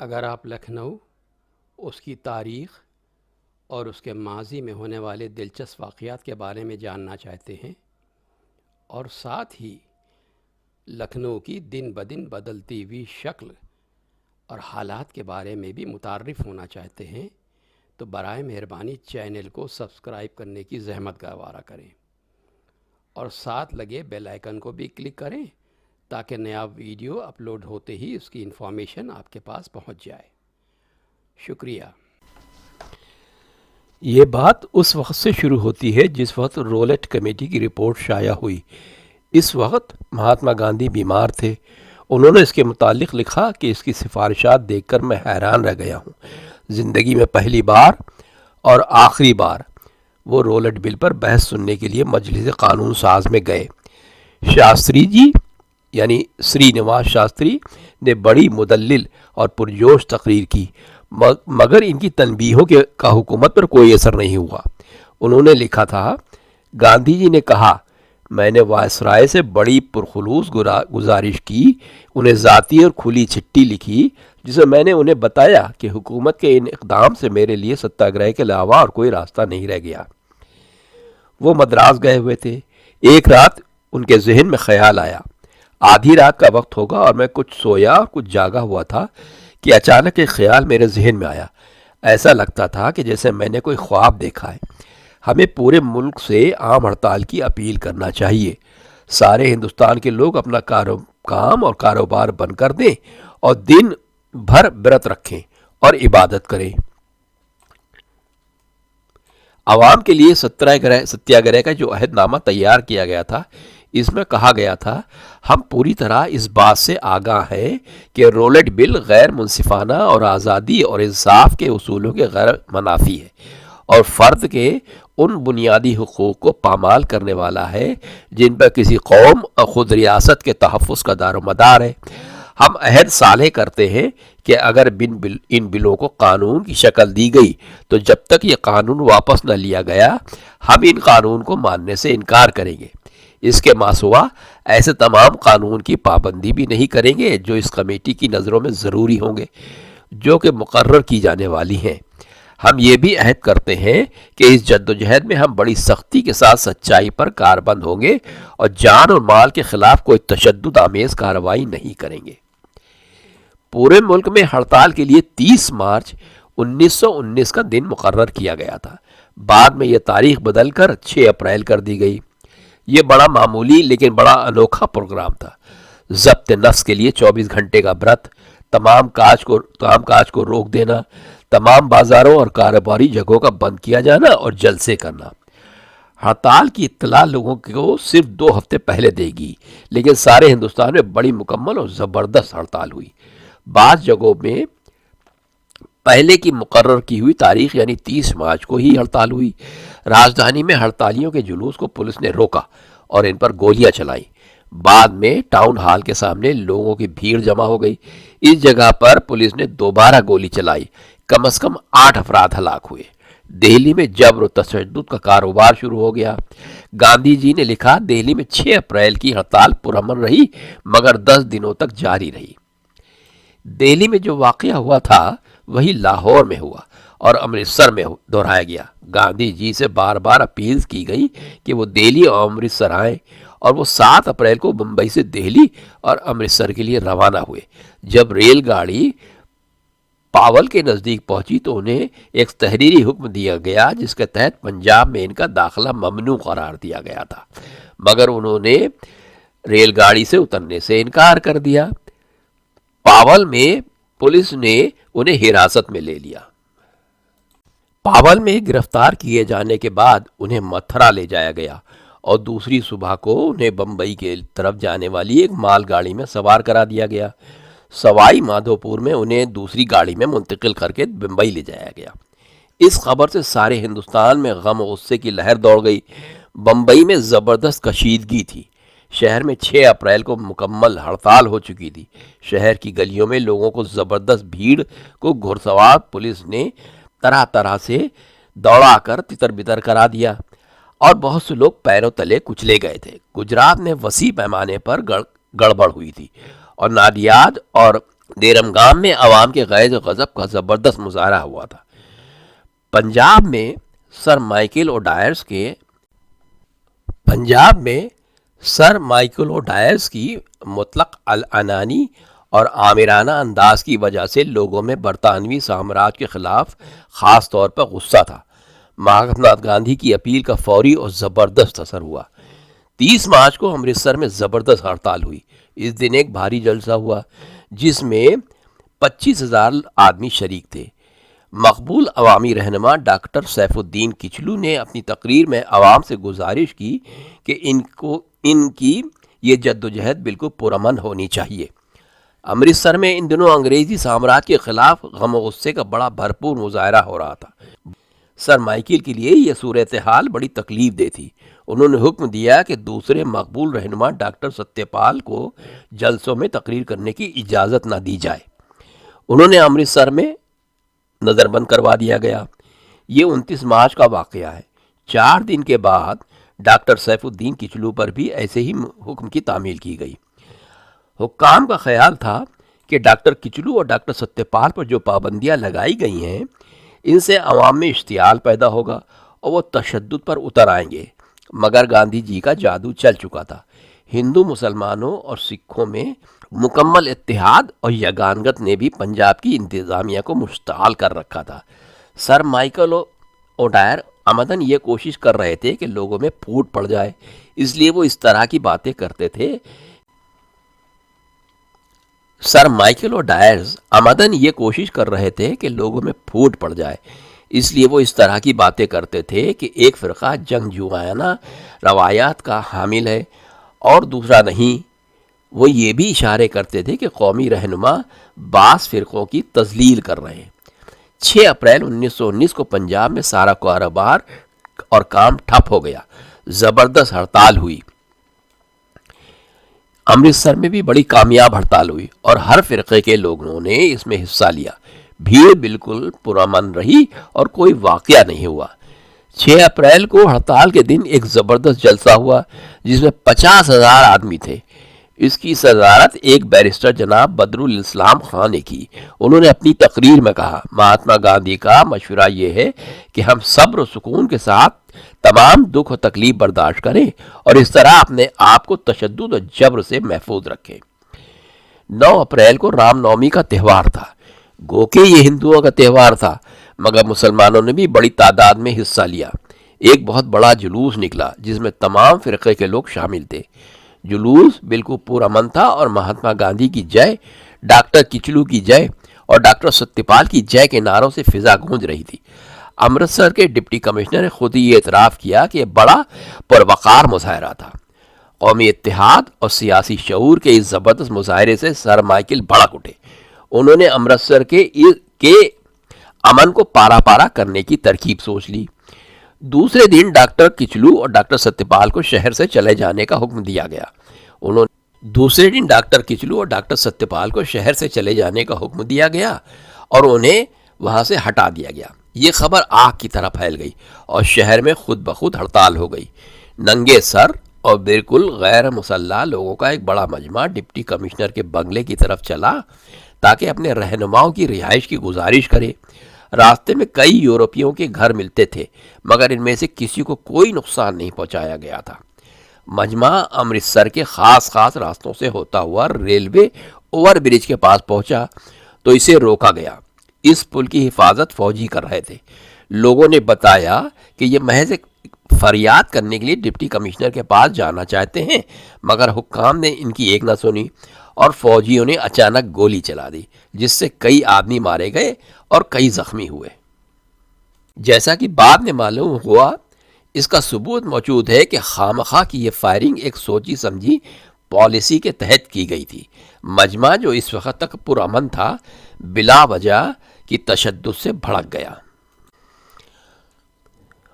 اگر آپ لکھنؤ، اس کی تاریخ اور اس کے ماضی میں ہونے والے دلچسپ واقعات کے بارے میں جاننا چاہتے ہیں اور ساتھ ہی لکھنؤ کی دن بدن بدلتی ہوئی شکل اور حالات کے بارے میں بھی متعارف ہونا چاہتے ہیں تو برائے مہربانی چینل کو سبسکرائب کرنے کی زحمت گوارا کریں اور ساتھ لگے بیل آئیکن کو بھی کلک کریں تاکہ نیا ویڈیو اپلوڈ ہوتے ہی اس کی انفارمیشن آپ کے پاس پہنچ جائے۔ شکریہ۔ یہ بات اس وقت سے شروع ہوتی ہے جس وقت رولٹ کمیٹی کی رپورٹ شائع ہوئی۔ اس وقت مہاتما گاندھی بیمار تھے۔ انہوں نے اس کے متعلق لکھا کہ اس کی سفارشات دیکھ کر میں حیران رہ گیا ہوں۔ زندگی میں پہلی بار اور آخری بار وہ رولٹ بل پر بحث سننے کے لیے مجلس قانون ساز میں گئے۔ شاستری جی یعنی سری نواس شاستری نے بڑی مدلل اور پرجوش تقریر کی، مگر ان کی تنبیہوں کا حکومت پر کوئی اثر نہیں ہوا۔ انہوں نے لکھا تھا، گاندھی جی نے کہا، میں نے وائسرائے سے بڑی پرخلوص گزارش کی، انہیں ذاتی اور کھلی چٹھی لکھی جس میں میں نے انہیں بتایا کہ حکومت کے ان اقدام سے میرے لیے ستیہ گرہ کے علاوہ اور کوئی راستہ نہیں رہ گیا۔ وہ مدراس گئے ہوئے تھے۔ ایک رات ان کے ذہن میں خیال آیا، آدھی رات کا وقت ہوگا اور میں کچھ سویا اور کچھ جاگا ہوا تھا کہ اچانک ایک خیال میرے ذہن میں آیا۔ ایسا لگتا تھا کہ جیسے میں نے کوئی خواب دیکھا ہے۔ ہمیں پورے ملک سے عام ہڑتال کی اپیل کرنا چاہیے۔ سارے ہندوستان کے لوگ اپنا کام اور کاروبار بند کر دیں اور دن بھر ورت رکھیں اور عبادت کریں۔ عوام کے لیے ستیہ گرہ کا جو عہد نامہ تیار کیا گیا تھا، اس میں کہا گیا تھا، ہم پوری طرح اس بات سے آگاہ ہیں کہ رولٹ بل غیر منصفانہ اور آزادی اور انصاف کے اصولوں کے غیر منافی ہے اور فرد کے ان بنیادی حقوق کو پامال کرنے والا ہے جن پر کسی قوم اور خود ریاست کے تحفظ کا دار و مدار ہے۔ ہم عہد صالح کرتے ہیں کہ اگر ان بلوں کو قانون کی شکل دی گئی تو جب تک یہ قانون واپس نہ لیا گیا ہم ان قانون کو ماننے سے انکار کریں گے۔ اس کے ماسوا ایسے تمام قانون کی پابندی بھی نہیں کریں گے جو اس کمیٹی کی نظروں میں ضروری ہوں گے، جو کہ مقرر کی جانے والی ہیں۔ ہم یہ بھی عہد کرتے ہیں کہ اس جدوجہد میں ہم بڑی سختی کے ساتھ سچائی پر کاربند ہوں گے اور جان اور مال کے خلاف کوئی تشدد آمیز کارروائی نہیں کریں گے۔ پورے ملک میں ہڑتال کے لیے 30 مارچ 1919 کا دن مقرر کیا گیا تھا۔ بعد میں یہ تاریخ بدل کر 6 اپریل کر دی گئی۔ یہ بڑا معمولی لیکن بڑا انوکھا پروگرام تھا۔ ضبط نفس کے لیے 24 گھنٹے کا ورت، تمام کاج کو روک دینا، تمام بازاروں اور کاروباری جگہوں کا بند کیا جانا اور جلسے کرنا۔ ہڑتال کی اطلاع لوگوں کو صرف 2 ہفتے پہلے دے گی، لیکن سارے ہندوستان میں بڑی مکمل اور زبردست ہڑتال ہوئی۔ بعض جگہوں میں پہلے کی مقرر کی ہوئی تاریخ یعنی 30 مارچ کو ہی ہڑتال ہوئی۔ راجدھانی میں ہڑتالیوں کے جلوس کو پولیس نے روکا اور ان پر گولیاں چلائیں۔ بعد میں ٹاؤن ہال کے سامنے لوگوں کی بھیڑ جمع ہو گئی۔ اس جگہ پر پولیس نے دوبارہ گولی چلائی۔ کم از کم 8 افراد ہلاک ہوئے۔ دہلی میں جبر و تشدد کا کاروبار شروع ہو گیا۔ گاندھی جی نے لکھا، دہلی میں 6 اپریل کی ہڑتال پرامن رہی مگر 10 دنوں تک جاری رہی۔ دہلی میں جو واقعہ ہوا تھا وہی لاہور میں ہوا اور امرتسر میں دہرایا گیا۔ گاندھی جی سے بار بار اپیل کی گئی کہ وہ دہلی اور امرتسر آئیں اور وہ 7 اپریل کو ممبئی سے دہلی اور امرتسر کے لیے روانہ ہوئے۔ جب ریل گاڑی پاول کے نزدیک پہنچی تو انہیں ایک تحریری حکم دیا گیا جس کے تحت پنجاب میں ان کا داخلہ ممنوع قرار دیا گیا تھا، مگر انہوں نے ریل گاڑی سے اترنے سے انکار کر دیا۔ پاول میں پولیس نے انہیں حراست میں لے لیا۔ پاول میں گرفتار کیے جانے کے بعد انہیں متھرا لے جایا گیا اور دوسری صبح کو انہیں بمبئی کی طرف جانے والی ایک مال گاڑی میں سوار کرا دیا گیا۔ سوائی مادھو پور میں انہیں دوسری گاڑی میں منتقل کر کے بمبئی لے جایا گیا۔ اس خبر سے سارے ہندوستان میں غم و غصے کی لہر دوڑ گئی۔ بمبئی میں زبردست کشیدگی تھی۔ شہر میں 6 اپریل کو مکمل ہڑتال ہو چکی تھی۔ شہر کی گلیوں میں لوگوں کو زبردست بھیڑ کو گھڑ سوار پولیس نے طرح طرح سے دوڑا کر تتر بتر کرا دیا اور بہت سے لوگ پیروں تلے کچلے گئے تھے۔ گجرات میں وسیع پیمانے پر گڑبڑ ہوئی تھی اور نادیاد اور دیرمگام میں عوام کے غیظ و غضب کا زبردست مظاہرہ ہوا تھا۔ پنجاب میں سر مائیکل او ڈائرز کی مطلق العنانی اور آمرانہ انداز کی وجہ سے لوگوں میں برطانوی سامراج کے خلاف خاص طور پر غصہ تھا۔ مہاتما گاندھی کی اپیل کا فوری اور زبردست اثر ہوا۔ 30 مارچ کو امرتسر میں زبردست ہڑتال ہوئی۔ اس دن ایک بھاری جلسہ ہوا جس میں 25,000 آدمی شریک تھے۔ مقبول عوامی رہنما ڈاکٹر سیف الدین کچلو نے اپنی تقریر میں عوام سے گزارش کی کہ ان کی یہ جدوجہد بالکل پرامن ہونی چاہیے۔ امرتسر میں ان دنوں انگریزی سامراج کے خلاف غم و غصے کا بڑا بھرپور مظاہرہ ہو رہا تھا۔ سر مائیکل کے لیے یہ صورتحال بڑی تکلیف دہ تھی۔ انہوں نے حکم دیا کہ دوسرے مقبول رہنما ڈاکٹر ستیہ پال کو جلسوں میں تقریر کرنے کی اجازت نہ دی جائے۔ انہوں نے امرتسر میں نظر بند کروا دیا گیا۔ یہ 29 مارچ کا واقعہ ہے۔ 4 دن کے بعد ڈاکٹر سیف الدین کچلو پر بھی ایسے ہی حکم کی تعمیل کی گئی۔ حکام کا خیال تھا کہ ڈاکٹر کچلو اور ڈاکٹر ستیہ پال پر جو پابندیاں لگائی گئی ہیں ان سے عوام میں اشتعال پیدا ہوگا اور وہ تشدد پر اتر آئیں گے، مگر گاندھی جی کا جادو چل چکا تھا۔ ہندو مسلمانوں اور سکھوں میں مکمل اتحاد اور یگانگت نے بھی پنجاب کی انتظامیہ کو مشتعل کر رکھا تھا۔ سر مائیکل او ڈائر عمدن یہ کوشش کر رہے تھے کہ لوگوں میں پھوٹ پڑ جائے، اس لیے وہ اس طرح کی باتیں کرتے تھے۔ سر مائیکل او ڈائرز عمدن یہ کوشش کر رہے تھے کہ لوگوں میں پھوٹ پڑ جائے، اس لیے وہ اس طرح کی باتیں کرتے تھے کہ ایک فرقہ جنگجویانہ روایات کا حامل ہے اور دوسرا نہیں۔ وہ یہ بھی اشارے کرتے تھے کہ قومی رہنما بعض فرقوں کی تضلیل کر رہے ہیں۔ 6 اپریل 1919 کو پنجاب میں سارا کاروبار اور کام ٹھپ ہو گیا۔ زبردست ہڑتال ہوئی۔ امرتسر میں بھی بڑی کامیاب ہڑتال ہوئی اور ہر فرقے کے لوگوں نے اس میں حصہ لیا۔ بھیڑ بالکل پرامن رہی اور کوئی واقعہ نہیں ہوا۔ 6 اپریل کو ہڑتال کے دن ایک زبردست جلسہ ہوا جس میں 50,000 آدمی تھے۔ اس کی صدارت ایک بیرسٹر جناب بدرالاسلام خان نے کی۔ انہوں نے اپنی تقریر میں کہا، مہاتما گاندھی کا مشورہ یہ ہے کہ ہم صبر و سکون کے ساتھ تمام دکھ و تکلیف برداشت کریں اور اس طرح اپنے آپ کو تشدد اور جبر سے محفوظ رکھیں۔ 9 اپریل کو رام نومی کا تہوار تھا۔ گو کہ یہ ہندوؤں کا تہوار تھا، مگر مسلمانوں نے بھی بڑی تعداد میں حصہ لیا۔ ایک بہت بڑا جلوس نکلا جس میں تمام فرقے کے لوگ شامل تھے۔ جلوس بالکل پرامن تھا اور مہاتما گاندھی کی جے، ڈاکٹر کچلو کی جے اور ڈاکٹر ستیہ پال کی جے کے نعروں سے فضا گونج رہی تھی۔ امرتسر کے ڈپٹی کمشنر نے خود ہی یہ اعتراف کیا کہ یہ بڑا پروقار مظاہرہ تھا۔ قومی اتحاد اور سیاسی شعور کے اس زبردست مظاہرے سے سر مائیکل بھڑک اٹھے۔ انہوں نے امرتسر کے امن کو پارا پارا کرنے کی ترکیب سوچ لی۔ دوسرے دن ڈاکٹر کچلو اور ڈاکٹر ستیہ پال کو شہر سے چلے جانے کا حکم دیا گیا۔ انہیں وہاں سے ہٹا دیا گیا۔ یہ خبر آگ کی طرح پھیل گئی اور شہر میں خود بخود ہڑتال ہو گئی۔ ننگے سر اور بالکل غیر مسلح لوگوں کا ایک بڑا مجمع ڈپٹی کمشنر کے بنگلے کی طرف چلا تاکہ اپنے رہنماؤں کی رہائش کی گزارش کرے۔ راستے میں کئی یورپیوں کے گھر ملتے تھے، مگر ان میں سے کسی کو کوئی نقصان نہیں پہنچایا گیا تھا۔ مجمع امرتسر کے خاص راستوں سے ہوتا ہوا ریلوے اوور برج کے پاس پہنچا تو اسے روکا گیا۔ اس پل کی حفاظت فوجی کر رہے تھے۔ لوگوں نے بتایا کہ یہ محض ایک فریاد کرنے کے لیے ڈپٹی کمشنر کے پاس جانا چاہتے ہیں، مگر حکام نے ان کی ایک نہ سنی اور فوجیوں نے اچانک گولی چلا دی جس سے کئی آدمی مارے گئے اور کئی زخمی ہوئے۔ جیسا کہ بعد میں معلوم ہوا، اس کا ثبوت موجود ہے کہ خامخواہ کی یہ فائرنگ ایک سوچی سمجھی پالیسی کے تحت کی گئی تھی۔ مجمع جو اس وقت تک پرامن تھا بلا وجہ کی تشدد سے بھڑک گیا۔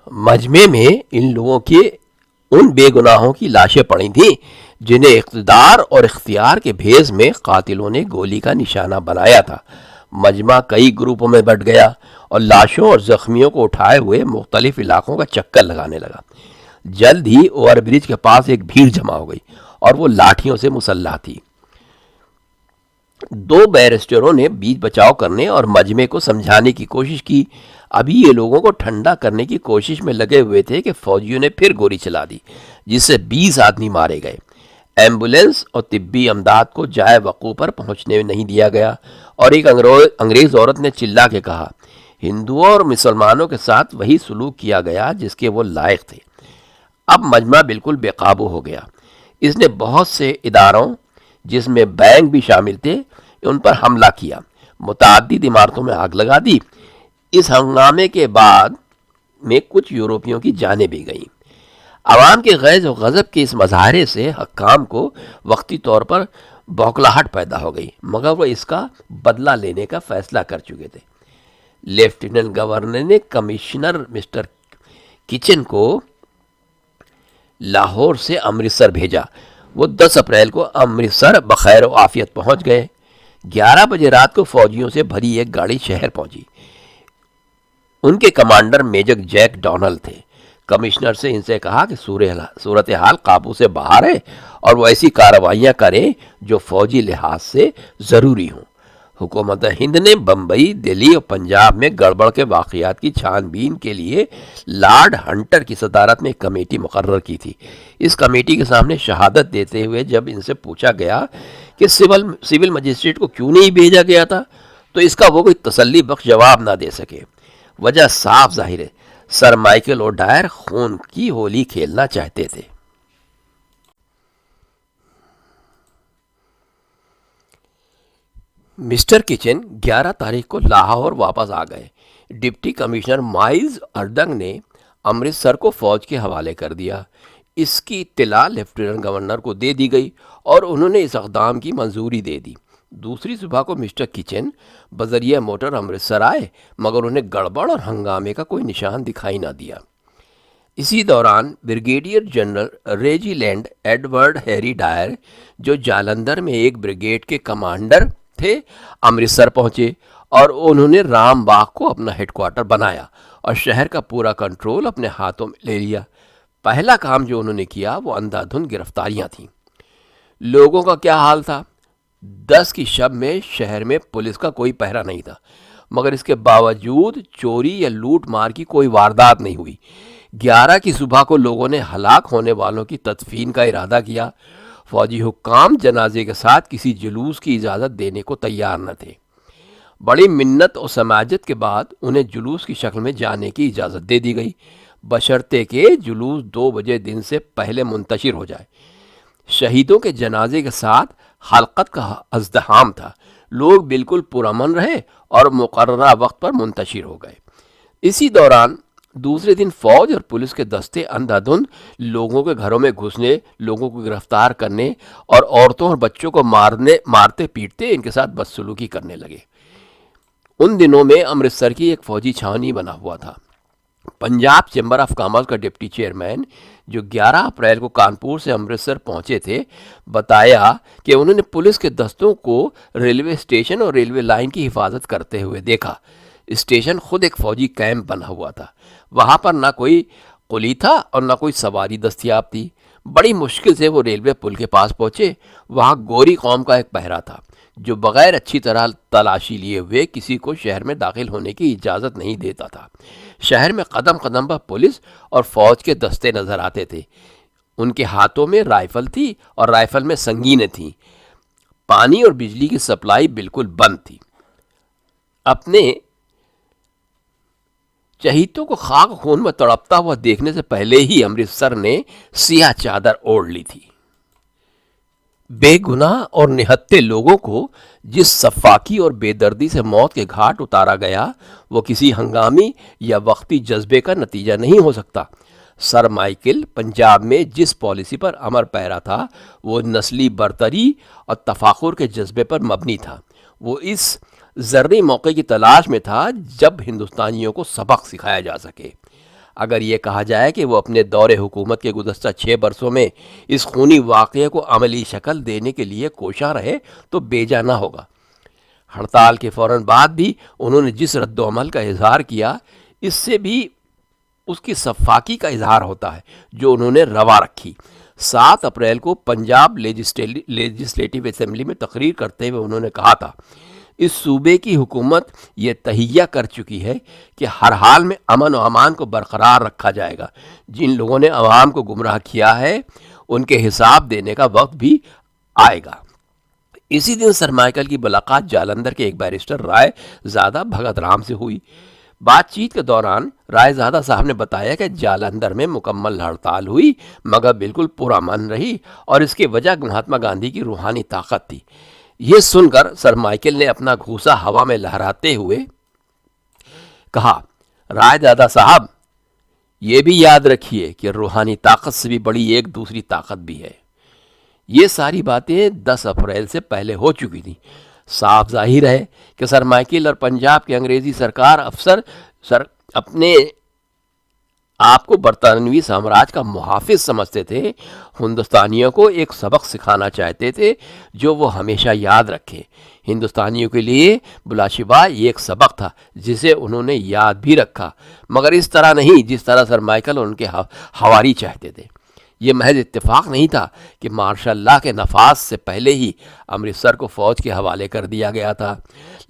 مجمع میں ان لوگوں کے ان بے گناہوں کی لاشیں پڑی تھیں جنہیں اقتدار اور اختیار کے بھیس میں قاتلوں نے گولی کا نشانہ بنایا تھا۔ مجمع کئی گروپوں میں بٹ گیا اور لاشوں اور زخمیوں کو اٹھائے ہوئے مختلف علاقوں کا چکر لگانے لگا۔ جلد ہی اوور برج کے پاس ایک بھیڑ جمع ہو گئی اور وہ لاٹھیوں سے مسلح تھی۔ دو بیرسٹروں نے بیچ بچاؤ کرنے اور مجمع کو سمجھانے کی کوشش کی۔ ابھی یہ لوگوں کو ٹھنڈا کرنے کی کوشش میں لگے ہوئے تھے کہ فوجیوں نے پھر گولی چلا دی، جس سے 20 آدمی مارے گئے۔ ایمبولینس اور طبی امداد کو جائے وقوع پر پہنچنے نہیں دیا گیا، اور ایک انگریز عورت نے چلا کے کہا، ہندوؤں اور مسلمانوں کے ساتھ وہی سلوک کیا گیا جس کے وہ لائق تھے۔ اب مجمع بالکل بے قابو ہو گیا۔ اس نے بہت سے اداروں، جس میں بینک بھی شامل تھے، ان پر حملہ کیا، متعدد عمارتوں میں آگ لگا دی۔ اس ہنگامے کے بعد میں کچھ یورپیوں کی جانیں بھی گئیں۔ عوام کے غیظ و غضب کے اس مظاہرے سے حکام کو وقتی طور پر بوکھلاہٹ پیدا ہو گئی، مگر وہ اس کا بدلہ لینے کا فیصلہ کر چکے تھے۔ لیفٹیننٹ گورنر نے کمشنر مسٹر کچن کو لاہور سے امرتسر بھیجا۔ وہ 10 اپریل کو امرتسر بخیر و عافیت پہنچ گئے۔ 11 بجے رات کو فوجیوں سے بھری ایک گاڑی شہر پہنچی۔ ان کے کمانڈر میجر جیک ڈونلڈ تھے۔ کمشنر سے ان سے کہا کہ صورتحال قابو سے باہر ہے اور وہ ایسی کارروائیاں کریں جو فوجی لحاظ سے ضروری ہوں۔ حکومت ہند نے بمبئی، دلی اور پنجاب میں گڑبڑ کے واقعات کی چھان بین کے لیے لارڈ ہنٹر کی صدارت میں ایک کمیٹی مقرر کی تھی۔ اس کمیٹی کے سامنے شہادت دیتے ہوئے جب ان سے پوچھا گیا کہ سول مجسٹریٹ کو کیوں نہیں بھیجا گیا تھا، تو اس کا وہ کوئی تسلی بخش جواب نہ دے سکے۔ وجہ صاف ظاہر ہے، سر مائیکل اوڈائر خون کی ہولی کھیلنا چاہتے تھے۔ مسٹر کچن 11 تاریخ کو لاہور واپس آ گئے۔ ڈپٹی کمشنر مائلز اردنگ نے امرتسر کو فوج کے حوالے کر دیا۔ اس کی اطلاع لیفٹیننٹ گورنر کو دے دی گئی اور انہوں نے اس اقدام کی منظوری دے دی۔ دوسری صبح کو مسٹر کچن بذریعہ موٹر امرتسر آئے، مگر انہیں گڑبڑ اور ہنگامے کا کوئی نشان دکھائی نہ دیا۔ اسی دوران بریگیڈیئر جنرل ریجیلینڈ ایڈورڈ ہیری ڈائر، جو جالندھر میں ایک بریگیڈ کے کمانڈر تھے، امرتسر پہنچے اور انہوں نے رام باغ کو اپنا ہیڈ کوارٹر بنایا اور شہر کا پورا کنٹرول اپنے ہاتھوں میں لے لیا۔ پہلا کام جو انہوں نے کیا وہ اندھا دھند گرفتاریاں تھیں۔ لوگوں کا کیا حال تھا؟ 10 کی شب میں شہر میں پولیس کا کوئی پہرا نہیں تھا، مگر اس کے باوجود چوری یا لوٹ مار کی کوئی واردات نہیں ہوئی۔ 11 کی صبح کو لوگوں نے ہلاک ہونے والوں کی تدفین کا ارادہ کیا۔ فوجی حکام جنازے کے ساتھ کسی جلوس کی اجازت دینے کو تیار نہ تھے۔ بڑی منت اور سماجت کے بعد انہیں جلوس کی شکل میں جانے کی اجازت دے دی گئی، بشرطے کہ جلوس 2 بجے دن سے پہلے منتشر ہو جائے۔ شہیدوں کے جنازے کے ساتھ حلقت کا ازدحام تھا۔ لوگ بالکل پرامن رہے اور مقررہ وقت پر منتشر ہو گئے۔ اسی دوران دوسرے دن فوج اور پولیس کے دستے اندھا دھند لوگوں کے گھروں میں گھسنے، لوگوں کو گرفتار کرنے اور عورتوں اور بچوں کو مارتے پیٹتے ان کے ساتھ بدسلوکی کرنے لگے۔ ان دنوں میں امرتسر کی ایک فوجی چھاونی بنا ہوا تھا۔ پنجاب چیمبر آف کامرس کا ڈپٹی چیئرمین، جو 11 اپریل کو کانپور سے امرتسر پہنچے تھے، بتایا کہ انہوں نے پولیس کے دستوں کو ریلوے اسٹیشن اور ریلوے لائن کی حفاظت کرتے ہوئے دیکھا۔ اسٹیشن خود ایک فوجی کیمپ بنا ہوا تھا۔ وہاں پر نہ کوئی قلی تھا اور نہ کوئی سواری دستیاب تھی۔ بڑی مشکل سے وہ ریلوے پل کے پاس پہنچے۔ وہاں گوری قوم کا ایک پہرا تھا، جو بغیر اچھی طرح تلاشی لیے ہوئے کسی کو شہر میں داخل ہونے کی اجازت نہیں دیتا تھا۔ شہر میں قدم قدم پر پولیس اور فوج کے دستے نظر آتے تھے۔ ان کے ہاتھوں میں رائفل تھی اور رائفل میں سنگینیں تھیں۔ پانی اور بجلی کی سپلائی بالکل بند تھی۔ اپنے چہیتوں کو خاک خون میں تڑپتا ہوا دیکھنے سے پہلے ہی امرتسر نے سیاہ چادر اوڑھ لی تھی۔ بے گناہ اور نہتے لوگوں کو جس سفاکی اور بے دردی سے موت کے گھاٹ اتارا گیا، وہ کسی ہنگامی یا وقتی جذبے کا نتیجہ نہیں ہو سکتا۔ سر مائیکل پنجاب میں جس پالیسی پر امر پیرا تھا، وہ نسلی برتری اور تفاخر کے جذبے پر مبنی تھا۔ وہ اس زرعی موقع کی تلاش میں تھا جب ہندوستانیوں کو سبق سکھایا جا سکے۔ اگر یہ کہا جائے کہ وہ اپنے دور حکومت کے گزشتہ 6 برسوں میں اس خونی واقعے کو عملی شکل دینے کے لیے کوشاں رہے تو بے جا نہ ہوگا۔ ہڑتال کے فوراً بعد بھی انہوں نے جس رد و عمل کا اظہار کیا، اس سے بھی اس کی صفاکی کا اظہار ہوتا ہے جو انہوں نے روا رکھی۔ 7 اپریل کو پنجاب لیجسلیٹو اسمبلی میں تقریر کرتے ہوئے انہوں نے کہا تھا، اس صوبے کی حکومت یہ تہیہ کر چکی ہے کہ ہر حال میں امن و امان کو برقرار رکھا جائے گا۔ جن لوگوں نے عوام کو گمراہ کیا ہے ان کے حساب دینے کا وقت بھی آئے گا۔ اسی دن سر مائیکل کی ملاقات جالندھر کے ایک بیرسٹر رائے زادہ بھگت رام سے ہوئی۔ بات چیت کے دوران رائے زادہ صاحب نے بتایا کہ جالندھر میں مکمل ہڑتال ہوئی مگر بالکل پرامن رہی، اور اس کی وجہ مہاتما گاندھی کی روحانی طاقت تھی۔ یہ سن کر سر مائیکل نے اپنا گھوسا ہوا میں لہراتے ہوئے کہا، رائے زادہ صاحب، یہ بھی یاد رکھیے کہ روحانی طاقت سے بھی بڑی ایک دوسری طاقت بھی ہے۔ یہ ساری باتیں 10 اپریل سے پہلے ہو چکی تھیں۔ صاف ظاہر ہے کہ سر مائیکل اور پنجاب کے انگریزی سرکار افسر اپنے آپ کو برطانوی سامراج کا محافظ سمجھتے تھے، ہندوستانیوں کو ایک سبق سکھانا چاہتے تھے جو وہ ہمیشہ یاد رکھیں۔ ہندوستانیوں کے لیے بلا شبہ یہ ایک سبق تھا جسے انہوں نے یاد بھی رکھا، مگر اس طرح نہیں جس طرح سر مائیکل اور ان کے حواری چاہتے تھے۔ یہ محض اتفاق نہیں تھا کہ مارشل لا کے نفاذ سے پہلے ہی امرتسر کو فوج کے حوالے کر دیا گیا تھا۔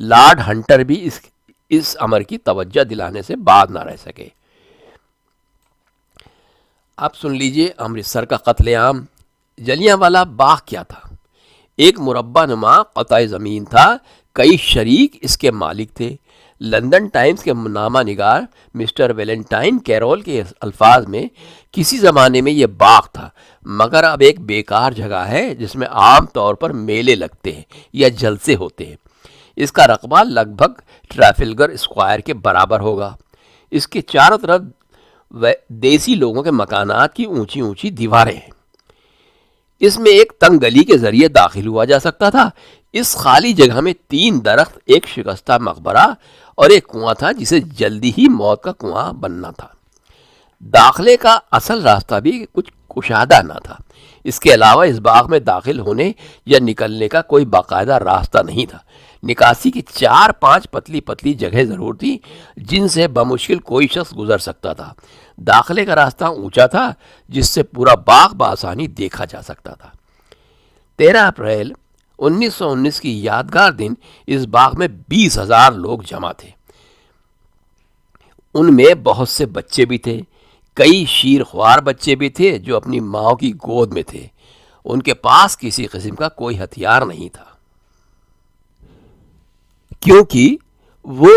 لارڈ ہنٹر بھی اس امر کی توجہ دلانے سے باز نہ رہ سکے۔ اب سن لیجئے امرتسر کا قتل عام۔ جلیانوالہ باغ کیا تھا؟ ایک مربع نما قطع زمین تھا، کئی شریک اس کے مالک تھے۔ لندن ٹائمز کے نامہ نگار مسٹر ویلنٹائن کیرول کے الفاظ میں کسی زمانے میں یہ باغ تھا، مگر اب ایک بیکار جگہ ہے جس میں عام طور پر میلے لگتے ہیں یا جلسے ہوتے ہیں۔ اس کا رقبہ لگ بھگ ٹریفلگر اسکوائر کے برابر ہوگا۔ اس کے چاروں طرف دیسی لوگوں کے مکانات کی اونچی اونچی دیواریں ہیں۔ اس میں ایک تنگ گلی کے ذریعے داخل ہوا جا سکتا تھا۔ اس خالی جگہ میں 3 درخت، ایک شکستہ مقبرہ اور ایک کنواں تھا جسے جلدی ہی موت کا کنواں بننا تھا۔ داخلے کا اصل راستہ بھی کچھ کشادہ نہ تھا۔ اس کے علاوہ اس باغ میں داخل ہونے یا نکلنے کا کوئی باقاعدہ راستہ نہیں تھا۔ نکاسی کی 4-5 پتلی پتلی جگہیں ضرور تھیں جن سے بمشکل کوئی شخص گزر سکتا تھا۔ داخلے کا راستہ اونچا تھا جس سے پورا باغ بآسانی دیکھا جا سکتا تھا۔ 13 اپریل 1919 کی یادگار دن اس باغ میں 20,000 لوگ جمع تھے۔ ان میں بہت سے بچے بھی تھے، کئی شیر خوار بچے بھی تھے جو اپنی ماں کی گود میں تھے۔ ان کے پاس کسی قسم کا کوئی ہتھیار نہیں تھا کیونکہ وہ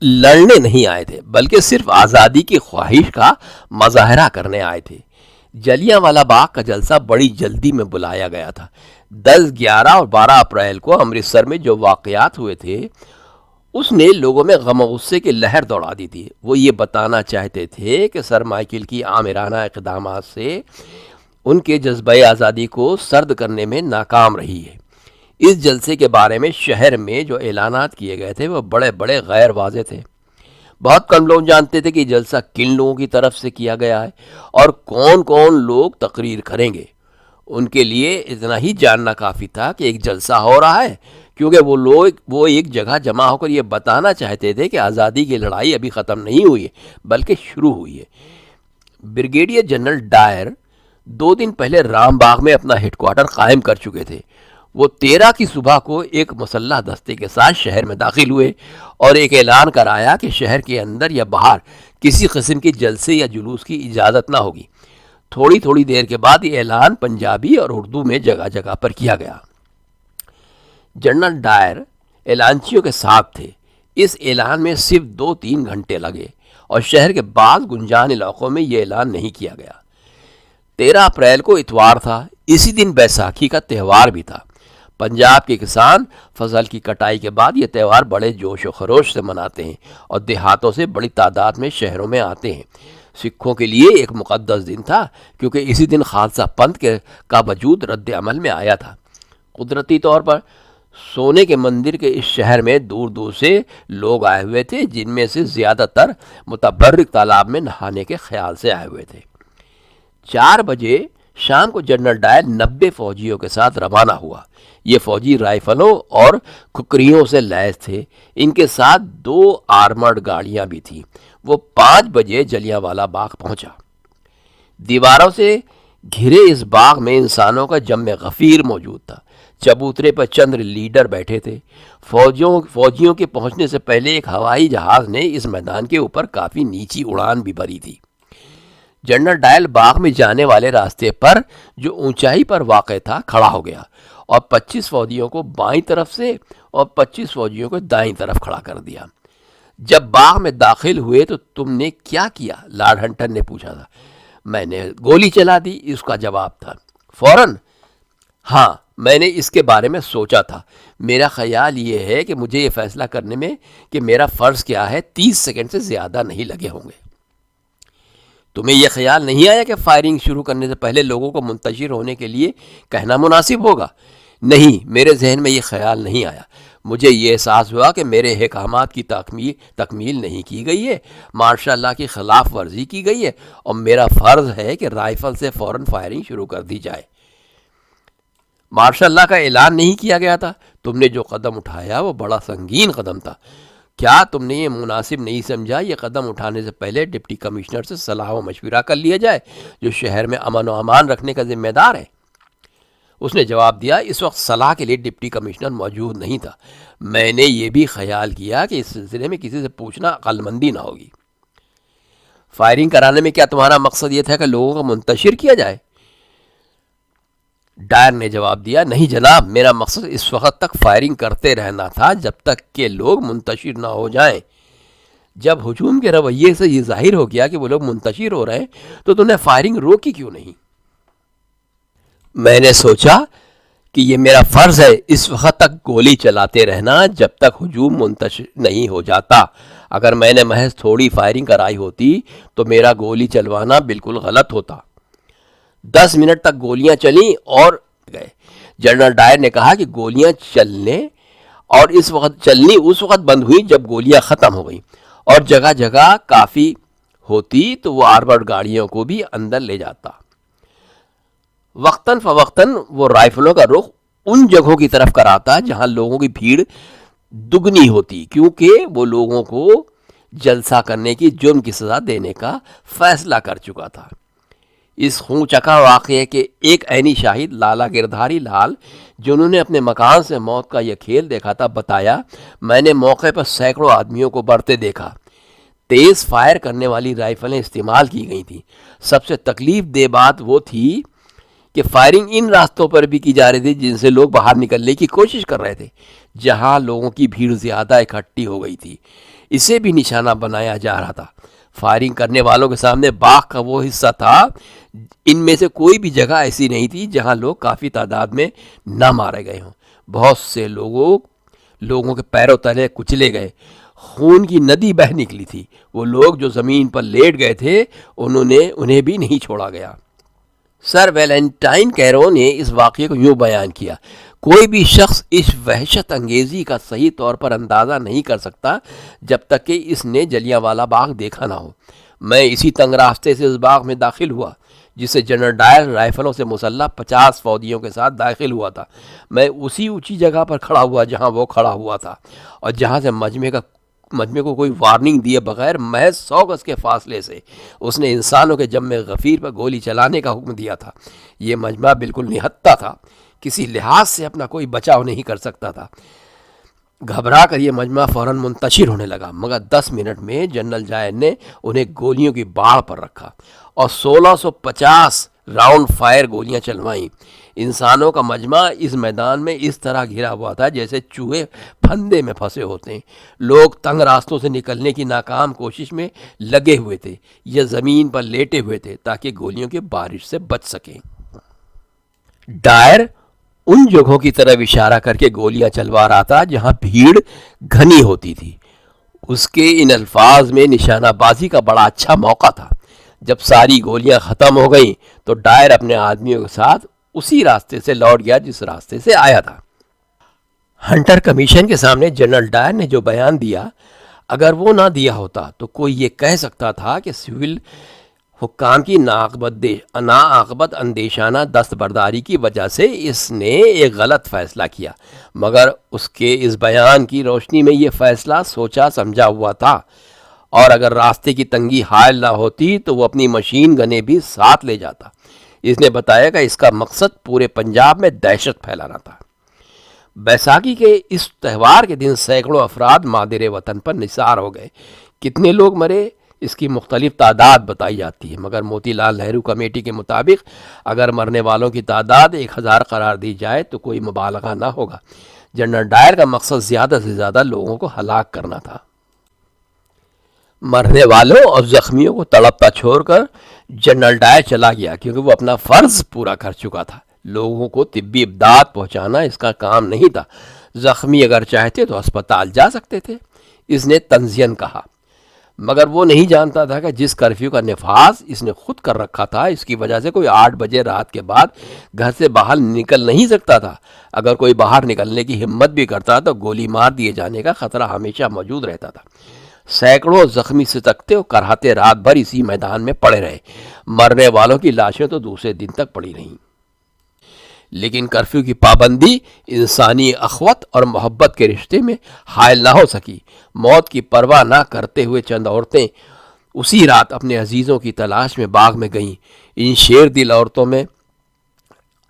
لڑنے نہیں آئے تھے بلکہ صرف آزادی کی خواہش کا مظاہرہ کرنے آئے تھے۔ جلیانوالہ باغ کا جلسہ بڑی جلدی میں بلایا گیا تھا۔ 10، 11 اور 12 اپریل کو امرتسر میں جو واقعات ہوئے تھے اس نے لوگوں میں غم و غصے کی لہر دوڑا دی تھی۔ وہ یہ بتانا چاہتے تھے کہ سر مائیکل کی آمرانہ اقدامات سے ان کے جذبہ آزادی کو سرد کرنے میں ناکام رہی ہے۔ اس جلسے کے بارے میں شہر میں جو اعلانات کیے گئے تھے وہ بڑے بڑے غیر واضح تھے۔ بہت کم لوگ جانتے تھے کہ یہ جلسہ کن لوگوں کی طرف سے کیا گیا ہے اور کون کون لوگ تقریر کریں گے۔ ان کے لیے اتنا ہی جاننا کافی تھا کہ ایک جلسہ ہو رہا ہے، کیونکہ وہ ایک جگہ جمع ہو کر یہ بتانا چاہتے تھے کہ آزادی کی لڑائی ابھی ختم نہیں ہوئی ہے بلکہ شروع ہوئی ہے۔ بریگیڈیئر جنرل ڈائر 2 دن پہلے رام باغ میں اپنا ہیڈ کوارٹر قائم کر چکے تھے۔ وہ 13 کی صبح کو ایک مسلح دستے کے ساتھ شہر میں داخل ہوئے اور ایک اعلان کرایا کہ شہر کے اندر یا باہر کسی قسم کے جلسے یا جلوس کی اجازت نہ ہوگی۔ تھوڑی دیر کے بعد یہ اعلان پنجابی اور اردو میں جگہ جگہ پر کیا گیا۔ جنرل ڈائر اعلانچیوں کے ساتھ تھے۔ اس اعلان میں صرف 2-3 گھنٹے لگے اور شہر کے بعض گنجان علاقوں میں یہ اعلان نہیں کیا گیا۔ 13 اپریل کو اتوار تھا۔ اسی دن بیساکھی کا تہوار بھی تھا۔ پنجاب کے کسان فصل کی کٹائی کے بعد یہ تہوار بڑے جوش و خروش سے مناتے ہیں اور دیہاتوں سے بڑی تعداد میں شہروں میں آتے ہیں۔ سکھوں کے لیے ایک مقدس دن تھا کیونکہ اسی دن خالصہ پنتھ کا وجود رد عمل میں آیا تھا۔ قدرتی طور پر سونے کے مندر کے اس شہر میں دور دور سے لوگ آئے ہوئے تھے جن میں سے زیادہ تر متبرک تالاب میں نہانے کے خیال سے آئے ہوئے تھے۔ 4 بجے شام کو جنرل ڈائر 90 فوجیوں کے ساتھ روانہ ہوا۔ یہ فوجی رائفلوں اور کھکریوں سے لیس تھے۔ ان کے ساتھ 2 آرمرڈ گاڑیاں بھی تھیں۔ وہ 5 بجے جلیانوالہ باغ پہنچا۔ دیواروں سے گھرے اس باغ میں انسانوں کا جم غفیر موجود تھا. چبوترے پر چند لیڈر بیٹھے تھے. فوجیوں کے پہنچنے سے پہلے ایک ہوائی جہاز نے اس میدان کے اوپر کافی نیچی اڑان بھی بھری تھی. جنرل ڈائر باغ میں جانے والے راستے پر جو اونچائی پر واقع تھا کھڑا ہو گیا اور 25 فوجیوں کو بائیں طرف سے اور 25 فوجیوں کو دائیں طرف کھڑا کر دیا. جب باغ میں داخل ہوئے تو تم نے کیا کیا؟ لارڈ ہنٹر نے پوچھا تھا. میں نے گولی چلا دی، اس کا جواب تھا. فوراً؟ ہاں، میں نے اس کے بارے میں سوچا تھا. میرا خیال یہ ہے کہ مجھے یہ فیصلہ کرنے میں کہ میرا فرض کیا ہے 30 سیکنڈ سے زیادہ نہیں لگے ہوں گے. تمہیں یہ خیال نہیں آیا کہ فائرنگ شروع کرنے سے پہلے لوگوں کو منتشر ہونے کے لیے کہنا مناسب ہوگا؟ نہیں، میرے ذہن میں یہ خیال نہیں آیا. مجھے یہ احساس ہوا کہ میرے احکامات کی تکمیل نہیں کی گئی ہے، مارشاء اللہ کی خلاف ورزی کی گئی ہے، اور میرا فرض ہے کہ رائفل سے فوراً فائرنگ شروع کر دی جائے. مارشاء اللہ کا اعلان نہیں کیا گیا تھا. تم نے جو قدم اٹھایا وہ بڑا سنگین قدم تھا. کیا تم نے یہ مناسب نہیں سمجھا یہ قدم اٹھانے سے پہلے ڈپٹی کمشنر سے صلاح و مشورہ کر لیا جائے جو شہر میں امن و امان رکھنے کا ذمہ دار ہے؟ اس نے جواب دیا. اس وقت صلاح کے لیے ڈپٹی کمشنر موجود نہیں تھا. میں نے یہ بھی خیال کیا کہ اس سلسلے میں کسی سے پوچھنا عقل مندی نہ ہوگی. فائرنگ کرانے میں کیا تمہارا مقصد یہ تھا کہ لوگوں کو منتشر کیا جائے؟ ڈائر نے جواب دیا. نہیں جناب، میرا مقصد اس وقت تک فائرنگ کرتے رہنا تھا جب تک کہ لوگ منتشر نہ ہو جائیں. جب ہجوم کے رویے سے یہ ظاہر ہو گیا کہ وہ لوگ منتشر ہو رہے ہیں تو تم نے فائرنگ روکی کیوں نہیں؟ میں نے سوچا کہ یہ میرا فرض ہے اس وقت تک گولی چلاتے رہنا جب تک ہجوم منتشر نہیں ہو جاتا. اگر میں نے محض تھوڑی فائرنگ کرائی ہوتی تو میرا گولی چلوانا بالکل غلط ہوتا. 10 منٹ تک گولیاں چلیں اور گئے. جنرل ڈائر نے کہا کہ گولیاں چلنے اور اس وقت بند ہوئی جب گولیاں ختم ہو گئیں اور جگہ جگہ کافی ہوتی تو وہ آرمرڈ گاڑیوں کو بھی اندر لے جاتا. وقتاً فوقتاً وہ رائفلوں کا رخ ان جگہوں کی طرف کراتا جہاں لوگوں کی بھیڑ دگنی ہوتی، کیونکہ وہ لوگوں کو جلسہ کرنے کی جرم کی سزا دینے کا فیصلہ کر چکا تھا. اس خون چکا واقعے کے ایک عینی شاہد لالا گردھاری لال جنہوں نے اپنے مکان سے موت کا یہ کھیل دیکھا تھا بتایا. میں نے موقع پر سینکڑوں آدمیوں کو بڑھتے دیکھا. تیز فائر کرنے والی رائفلیں استعمال کی گئی تھیں. سب سے تکلیف دہ بات وہ تھی کہ فائرنگ ان راستوں پر بھی کی جا رہی تھی جن سے لوگ باہر نکلنے کی کوشش کر رہے تھے، جہاں لوگوں کی بھیڑ زیادہ اکٹھی ہو گئی تھی. اسے بھی نشانہ بنایا جا رہا تھا. فائرنگ کرنے والوں کے سامنے باغ کا وہ حصہ تھا، ان میں سے کوئی بھی جگہ ایسی نہیں تھی جہاں لوگ کافی تعداد میں نہ مارے گئے ہوں. بہت سے لوگوں کے پیروں تلے کچلے گئے. خون کی ندی بہہ نکلی تھی. وہ لوگ جو زمین پر لیٹ گئے تھے انہیں بھی نہیں چھوڑا گیا. سر ویلنٹائن کیرو نے اس واقعے کو یوں بیان کیا. کوئی بھی شخص اس وحشت انگیزی کا صحیح طور پر اندازہ نہیں کر سکتا جب تک کہ اس نے جلیانوالہ باغ دیکھا نہ ہو. میں اسی تنگ راستے سے اس باغ میں داخل ہوا جس سے جنرل ڈائر رائفلوں سے مسلح 50 فوجیوں کے ساتھ داخل ہوا تھا. میں اسی اونچی جگہ پر کھڑا ہوا جہاں وہ کھڑا ہوا تھا اور جہاں سے مجمع کو کوئی وارننگ دیے بغیر محض 100 گز کے فاصلے سے اس نے انسانوں کے جم غفیر پر گولی چلانے کا حکم دیا تھا. یہ مجمع بالکل نہتہ تھا، کسی لحاظ سے اپنا کوئی بچاؤ نہیں کر سکتا تھا. گھبرا کر یہ مجمع فوراً منتشر ہونے لگا، مگر 10 منٹ میں جنرل ڈائر نے انہیں گولیوں کی باڑ پر رکھا اور 1650 راؤنڈ فائر گولیاں چلوائیں. انسانوں کا مجمع اس میدان میں اس طرح گھرا ہوا تھا جیسے چوہے پھندے میں پھنسے ہوتے ہیں. لوگ تنگ راستوں سے نکلنے کی ناکام کوشش میں لگے ہوئے تھے یا زمین پر لیٹے ہوئے تھے تاکہ گولیوں کی بارش سے بچ سکیں. ڈائر ان جگہوں کی طرف اشارہ کر کے گولیاں چلوا رہا تھا جہاں بھیڑ گھنی ہوتی تھی. اس کے ان الفاظ میں نشانہ بازی کا بڑا اچھا موقع تھا. جب ساری گولیاں ختم ہو گئیں تو ڈائر اپنے آدمیوں کے ساتھ اسی راستے سے لوٹ گیا جس راستے سے آیا تھا. ہنٹر کمیشن کے سامنے جنرل ڈائر نے جو بیان دیا، اگر وہ نہ دیا ہوتا تو کوئی یہ کہہ سکتا تھا کہ سول حکام کی ناعاقبت اندیشانہ دستبرداری کی وجہ سے اس نے ایک غلط فیصلہ کیا. مگر اس کے اس بیان کی روشنی میں یہ فیصلہ سوچا سمجھا ہوا تھا، اور اگر راستے کی تنگی حائل نہ ہوتی تو وہ اپنی مشین گنیں بھی ساتھ لے جاتا. اس نے بتایا کہ اس کا مقصد پورے پنجاب میں دہشت پھیلانا تھا۔ بیساکھی کے اس تہوار کے دن سینکڑوں افراد مادر وطن پر نثار ہو گئے۔ کتنے لوگ مرے اس کی مختلف تعداد بتائی جاتی ہے، مگر موتی لال نہرو کمیٹی کے مطابق اگر مرنے والوں کی تعداد 1000 قرار دی جائے تو کوئی مبالغہ نہ ہوگا۔ جنرل ڈائر کا مقصد زیادہ سے زیادہ لوگوں کو ہلاک کرنا تھا۔ مرنے والوں اور زخمیوں کو تڑپتا چھوڑ کر جنرل ڈائر چلا گیا، کیونکہ وہ اپنا فرض پورا کر چکا تھا۔ لوگوں کو طبی امداد پہنچانا اس کا کام نہیں تھا۔ زخمی اگر چاہتے تو اسپتال جا سکتے تھے، اس نے تنزین کہا، مگر وہ نہیں جانتا تھا کہ جس کرفیو کا نفاذ اس نے خود کر رکھا تھا، اس کی وجہ سے کوئی 8 بجے رات کے بعد گھر سے باہر نکل نہیں سکتا تھا۔ اگر کوئی باہر نکلنے کی ہمت بھی کرتا تو گولی مار دیے جانے کا خطرہ ہمیشہ موجود رہتا تھا۔ سینکڑوں زخمی سسکتے اور کرہاتے رات بھر اسی میدان میں پڑے رہے۔ مرنے والوں کی لاشیں تو دوسرے دن تک پڑی رہیں۔ لیکن کرفیو کی پابندی انسانی اخوت اور محبت کے رشتے میں حائل نہ ہو سکی۔ موت کی پرواہ نہ کرتے ہوئے چند عورتیں اسی رات اپنے عزیزوں کی تلاش میں باغ میں گئیں۔ ان شیر دل عورتوں میں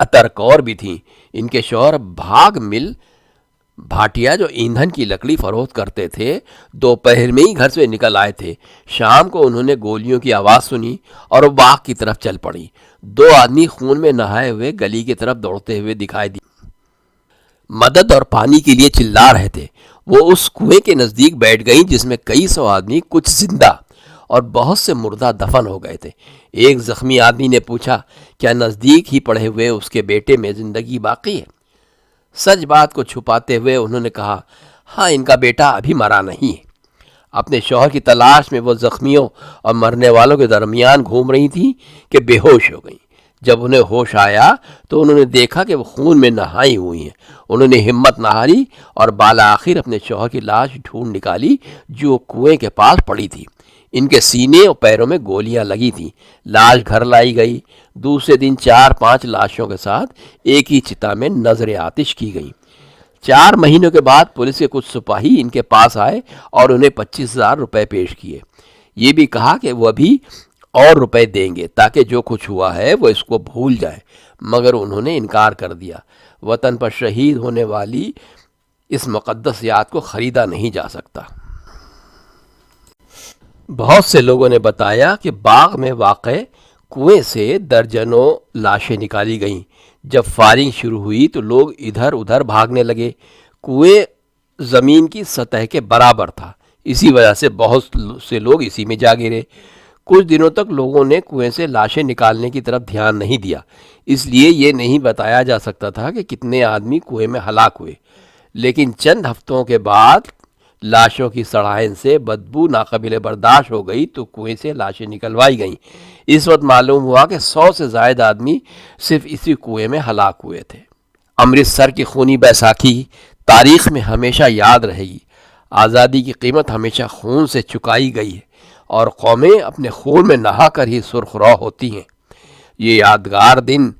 عطر کور بھی تھیں۔ ان کے شوہر بھاگ مل بھاٹیا جو ایندھن کی لکڑی فروخت کرتے تھے، دوپہر میں ہی گھر سے نکل آئے تھے۔ شام کو انہوں نے گولیوں کی آواز سنی اور وہ باغ کی طرف چل پڑی۔ 2 آدمی خون میں نہائے ہوئے گلی کی طرف دوڑتے ہوئے دکھائی دی، مدد اور پانی کے لیے چلا رہے تھے۔ وہ اس کنویں کے نزدیک بیٹھ گئیں جس میں کئی 100 آدمی، کچھ زندہ اور بہت سے مردہ دفن ہو گئے تھے۔ ایک زخمی آدمی نے پوچھا، کیا نزدیک ہی پڑے ہوئے اس کے بیٹے میں زندگی باقی ہے؟ سچ بات کو چھپاتے ہوئے انہوں نے کہا، ہاں، ان کا بیٹا ابھی مرا نہیں ہے۔ اپنے شوہر کی تلاش میں وہ زخمیوں اور مرنے والوں کے درمیان گھوم رہی تھیں کہ بے ہوش ہو گئیں۔ جب انہیں ہوش آیا تو انہوں نے دیکھا کہ وہ خون میں نہائی ہوئی ہیں۔ انہوں نے ہمت نہ ہاری اور بالآخر اپنے شوہر کی لاش ڈھونڈ نکالی جو کنویں کے پاس پڑی تھی۔ ان کے سینے اور پیروں میں گولیاں لگی تھیں۔ لاش گھر لائی گئی۔ دوسرے دن 4-5 لاشوں کے ساتھ ایک ہی چتا میں نظر آتش کی گئی۔ 4 مہینوں کے بعد پولیس کے کچھ سپاہی ان کے پاس آئے اور انہیں 25,000 روپے پیش کیے۔ یہ بھی کہا کہ وہ ابھی اور روپے دیں گے تاکہ جو کچھ ہوا ہے وہ اس کو بھول جائے، مگر انہوں نے انکار کر دیا۔ وطن پر شہید ہونے والی اس مقدس یاد کو خریدا نہیں جا سکتا۔ بہت سے لوگوں نے بتایا کہ باغ میں واقع کنویں سے درجنوں لاشیں نکالی گئیں۔ جب فائرنگ شروع ہوئی تو لوگ ادھر ادھر بھاگنے لگے۔ کنویں زمین کی سطح کے برابر تھا، اسی وجہ سے بہت سے لوگ اسی میں جا گرے۔ کچھ دنوں تک لوگوں نے کنویں سے لاشیں نکالنے کی طرف دھیان نہیں دیا، اس لیے یہ نہیں بتایا جا سکتا تھا کہ کتنے آدمی کنویں میں ہلاک ہوئے۔ لیکن چند ہفتوں کے بعد لاشوں کی سڑائن سے بدبو ناقابل برداشت ہو گئی تو کنویں سے لاشیں نکلوائی گئیں۔ اس وقت معلوم ہوا کہ 100 سے زائد آدمی صرف اسی کنویں میں ہلاک ہوئے تھے۔ امرتسر کی خونی بیساکھی تاریخ میں ہمیشہ یاد رہے گی۔ آزادی کی قیمت ہمیشہ خون سے چکائی گئی ہے اور قومیں اپنے خون میں نہا کر ہی سرخ رو ہوتی ہیں۔ یہ یادگار دن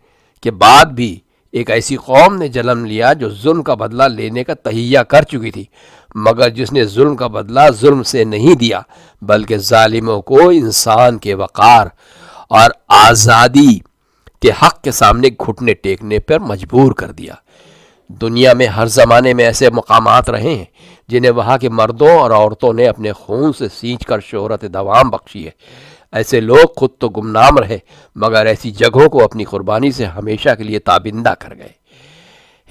کے بعد بھی ایک ایسی قوم نے جنم لیا جو ظلم کا بدلہ لینے کا تہیہ کر چکی تھی، مگر جس نے ظلم کا بدلہ ظلم سے نہیں دیا بلکہ ظالموں کو انسان کے وقار اور آزادی کے حق کے سامنے گھٹنے ٹیکنے پر مجبور کر دیا۔ دنیا میں ہر زمانے میں ایسے مقامات رہے ہیں جنہیں وہاں کے مردوں اور عورتوں نے اپنے خون سے سینچ کر شہرت دوام بخشی ہے۔ ایسے لوگ خود تو گمنام رہے مگر ایسی جگہوں کو اپنی قربانی سے ہمیشہ کے لیے تابندہ کر گئے۔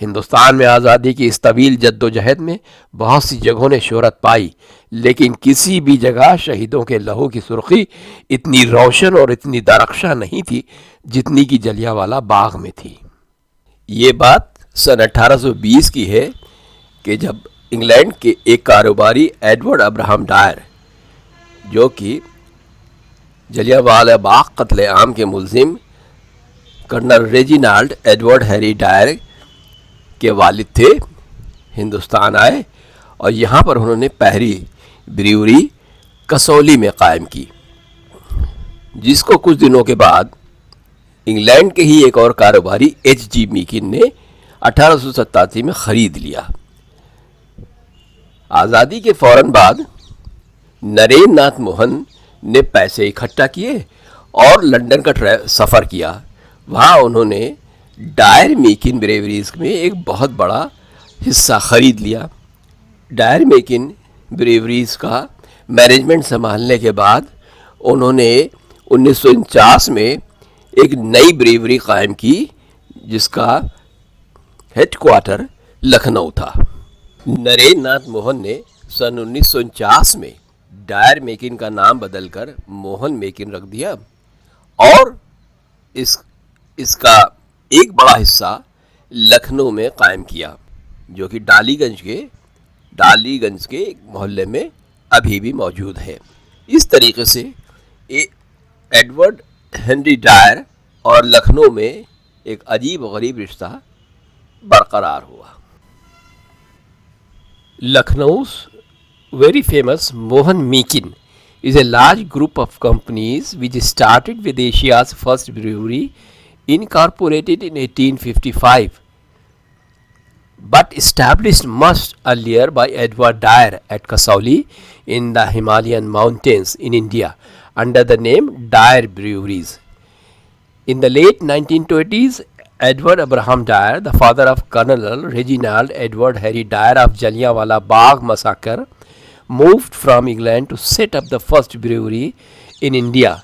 ہندوستان میں آزادی کی اس طویل جد و جہد میں بہت سی جگہوں نے شہرت پائی، لیکن کسی بھی جگہ شہیدوں کے لہو کی سرخی اتنی روشن اور اتنی درخشاں نہیں تھی جتنی کہ جلیانوالہ باغ میں تھی۔ یہ بات سن 1820 کی ہے کہ جب انگلینڈ کے ایک کاروباری ایڈورڈ ابراہم ڈائر، جو کہ جلیانوالہ باغ قتل عام کے ملزم کرنل ریجینالڈ ایڈورڈ ہیری ڈائر کے والد تھے، ہندوستان آئے اور یہاں پر انہوں نے پہلی بریوری کسولی میں قائم کی، جس کو کچھ دنوں کے بعد انگلینڈ کے ہی ایک اور کاروباری H.G. میکن نے 1887 میں خرید لیا۔ آزادی کے فوراً بعد نرین ناتھ موہن نے پیسے اکٹھا کیے اور لنڈن کا سفر کیا۔ وہاں انہوں نے ڈائر میکن بریوریز میں ایک بہت بڑا حصہ خرید لیا. ڈائر میکن بریوریز کا مینجمنٹ سنبھالنے کے بعد انہوں نے 1949 میں ایک نئی بریوری قائم کی جس کا ہیڈ کوارٹر لکھنؤ تھا. نریندر ناتھ موہن نے سن 1949 میں ڈائر میکن کا نام بدل کر موہن میکن رکھ دیا اور اس کا ایک بڑا حصہ لکھنؤ میں قائم کیا جو کہ ڈالی گنج کے ایک محلے میں ابھی بھی موجود ہے. اس طریقے سے ایڈورڈ ہنری ڈائر اور لکھنؤ میں ایک عجیب و غریب رشتہ برقرار ہوا. لکھنؤ's very famous Mohan Mekin is a large group of companies which started with Asia's first brewery, incorporated in 1855, but established much earlier by Edward Dyer at Kasauli in the Himalayan mountains in India under the name Dyer Breweries. In the late 1920s, Edward Abraham Dyer, the father of Colonel Reginald Edward Harry Dyer of Jallianwala Bagh massacre, moved from England to set up the first brewery in India,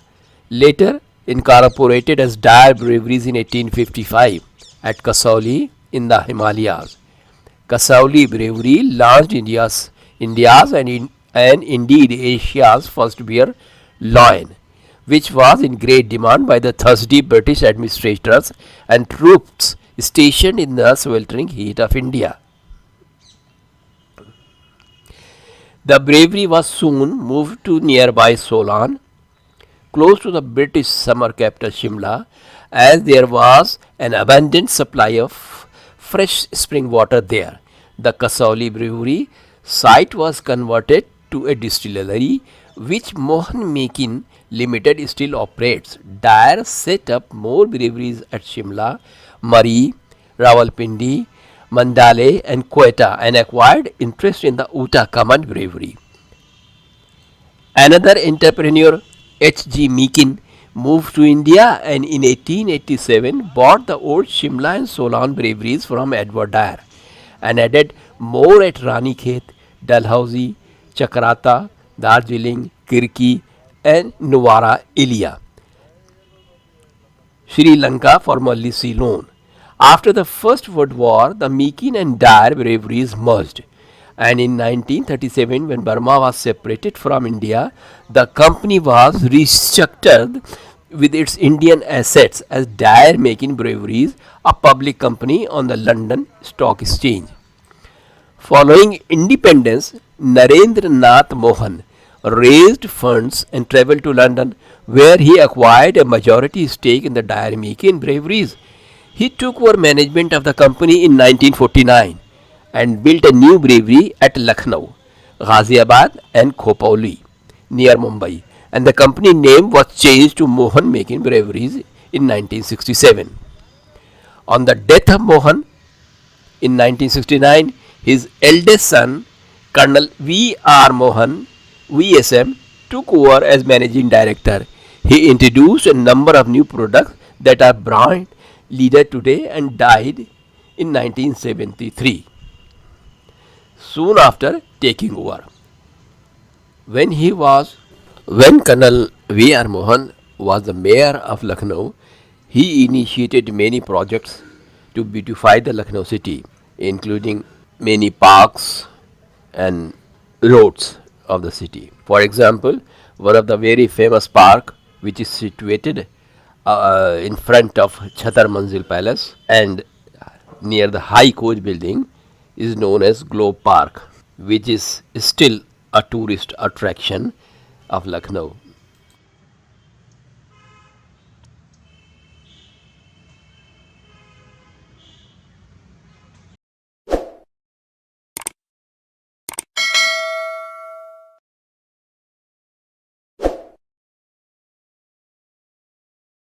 later incorporated as Dyer Breweries in 1855 at Kasauli in the Himalayas. Kasauli Brewery launched India's and indeed Asia's first beer, Loin, which was in great demand by the thirsty British administrators and troops stationed in the sweltering heat of India. The brewery was soon moved to nearby Solan, close to the British summer capital Shimla, as there was an abundant supply of fresh spring water there. The Kasauli brewery site was converted to a distillery which Mohan Mekin Limited still operates. Dyer set up more breweries at Shimla, Murree, Rawalpindi, Mandale and Quetta and acquired interest in the Uta Kaman brewery. Another entrepreneur, H.G. Mekin, moved to India and in 1887 bought the old Shimla and Solan breweries from Edward Dyer and added more at Ranikhet, Dalhousie, Chakrata, Darjeeling, Kirki and Nuwara Eliya, Sri Lanka, formerly Ceylon. After the First World War, the Mekin and Dyer breweries merged, and in 1937, when Burma was separated from India, the company was restructured with its Indian assets as Dyer Mekin Breweries, a public company on the London Stock Exchange. Following independence, Narendra Nath Mohan raised funds and travelled to London, where he acquired a majority stake in the Dyer Mekin Breweries. He took over management of the company in 1949 and built a new brewery at Lucknow, Ghaziabad and Khopoli near Mumbai, and the company name was changed to Mohan Mekin Breweries in 1967. On the death of Mohan in 1969, his eldest son, Colonel V.R. Mohan, VSM, took over as managing director. He introduced a number of new products that are brand leader today and died in 1973, soon after taking over. When Colonel V.R. Mohan was the mayor of Lucknow, he initiated many projects to beautify the Lucknow city, including many parks and roads of the city. For example, one of the very famous park which is situated in front of Chhatar Manzil Palace and near the High Coach building is known as Globe Park, which is still a tourist attraction of Lucknow.